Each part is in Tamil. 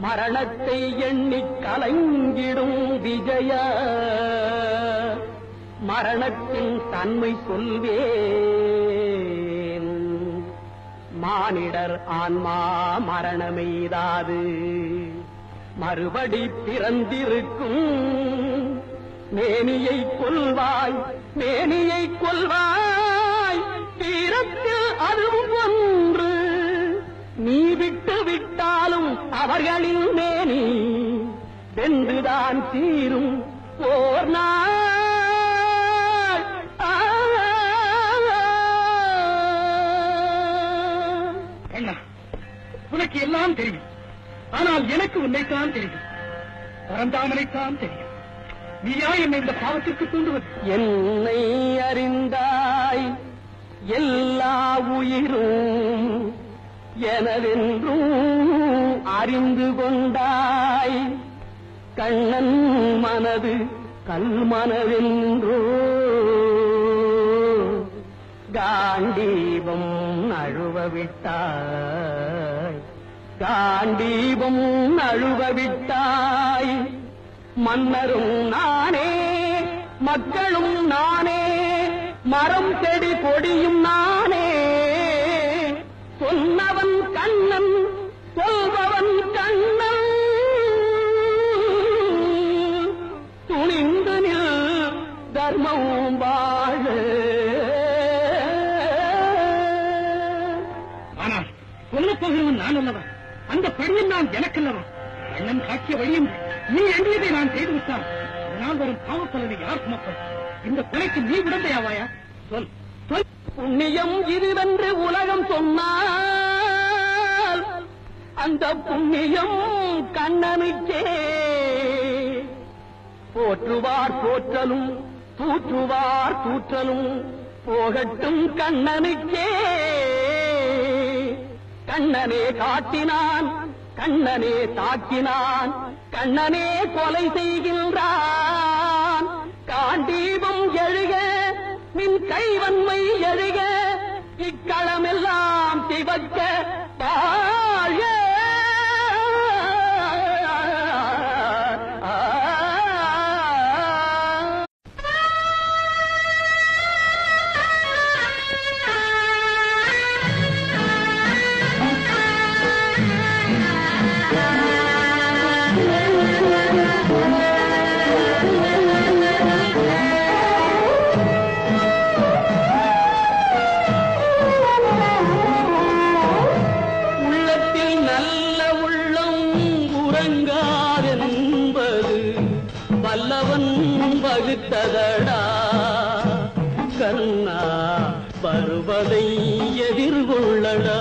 மரணத்தை எண்ணிக் கலங்கிடும் விஜய மரணத்தின் தன்மை சொல்வேன். மானிடர் ஆன்மா மரணமெய்தாது மறுபடி பிறந்திருக்கும். மேனியை கொல்வாய் மேனியை கொல்வாய் தீரத்தில் அதுவும் ஒன்று. நீ விட்டு விட்டாலும் அவர்களின் மேனி வென்றுதான் தீரும் ஓர் நாள். உனக்கு எல்லாம் தெரியும், ஆனால் எனக்கு உன்னைத்தான் தெரியும். பரந்தாமனைத்தான் தெரியும். நீயா என்னை இந்த பாவத்திற்கு தூண்டுவது? என்னை அறிந்தாய் எல்லா உயிரும் எனவென்றும் அறிந்து கொண்டாய். கண்ணன் மனது கல்மனவென்றோ காண்டீபம் அழுவவிட்டாய். காண்டீபம் அழுவவிட்டாய். மன்னரும் நானே மக்களும் நானே மரம் செடி கொடியும் நானே. சொன்னவன் கண்ணன் சொல்பவன் கண்ணன். துணிந்து நில் தர்மம் வாழ. ஆனால் சொல்லப்போகிறவன் நான் அல்லவா? அந்த பெண்ணின் நான் எனக்கல்லவா? அண்ணன் காட்சிய வழியும் நீ எண்ணியதை நான் செய்து விட்டான். அதனால் வரும் பாவப்பலனை யார் சுமப்பது? இந்த கொலைக்கு நீ விடந்தையாவாயா? சொல் சொல். புண்ணியம் இதுவென்று உலகம் சொன்னால் அந்த புண்ணியம் கண்ணனுக்கே. போற்றுவார் போற்றலும் தூற்றுவார் தூற்றலும் போகட்டும் கண்ணனுக்கே. கண்ணனே காட்டினான் கண்ணனே தாக்கினான் கண்ணனே கொலை செய்கின்றான். காண்டீபம் எழுக நின் கைவன்மை எழுக இக்களமெல்லாம் சிவக்க தாழ. வகுத்ததடா கண்ணா வருவதை எதிர்கொள்ளடா.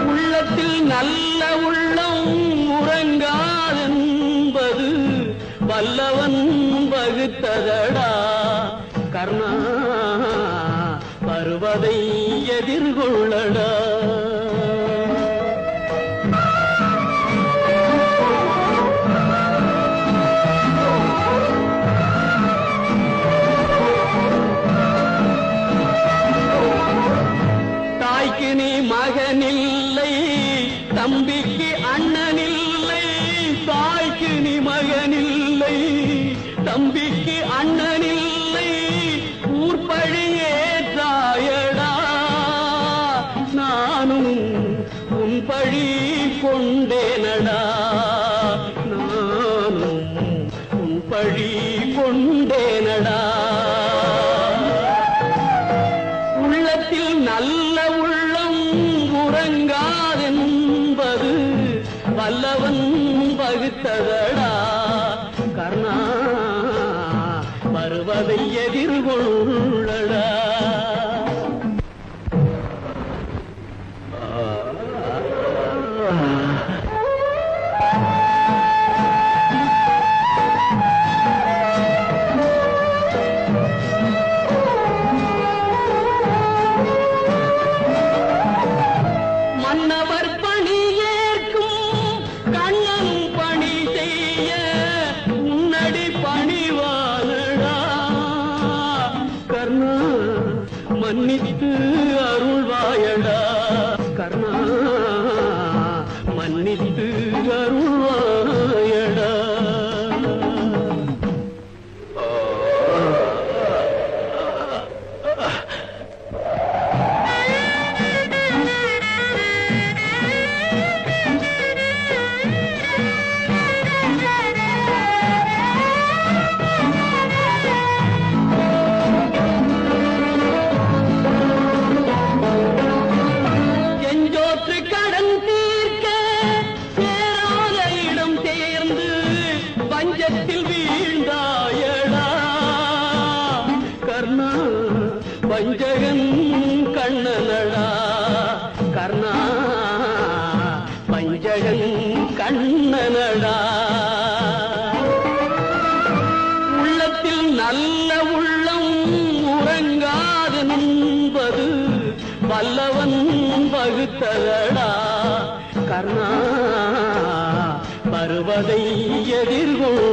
உள்ளத்தில் நல்ல உள்ளம் உறங்காதென்பது வல்லவன் வகுத்ததடா. கர்ணா வருவதை எதிர்கொள்ளடா. மகனில்லை தம்பிக்கு அண்ணனில்லை. தாய்க்கு நீ மகனில்லை தம்பிக்கு அண்ணனில்லை. ஊர்பழியே தாயடா நானும் உன் பழி கொண்டேனடா. நானும் உன் பழி கொண்டேனடா. உள்ளத்தில் நல்ல உள்ளம் உறங்காதென்பது வல்லவன் வகுத்ததடா. கர்ணா வருவதை எதிர்கொள்ளடா. மன்னவர் பணி ஏற்கும் கண்ணன் பணி செய்ய உன்னடி பணிவானடா. கர்ணா மன்னித்து அருள்வாயடா. கர்ணா வஞ்சகன் கண்ணனடா கர்ணா வஞ்சகன் கண்ணனடா உள்ளத்தில் நல்ல உள்ளம் உறங்காது என்பது வல்லவன் வகுத்ததடா கர்ணா வருவதை எதிர்கொள்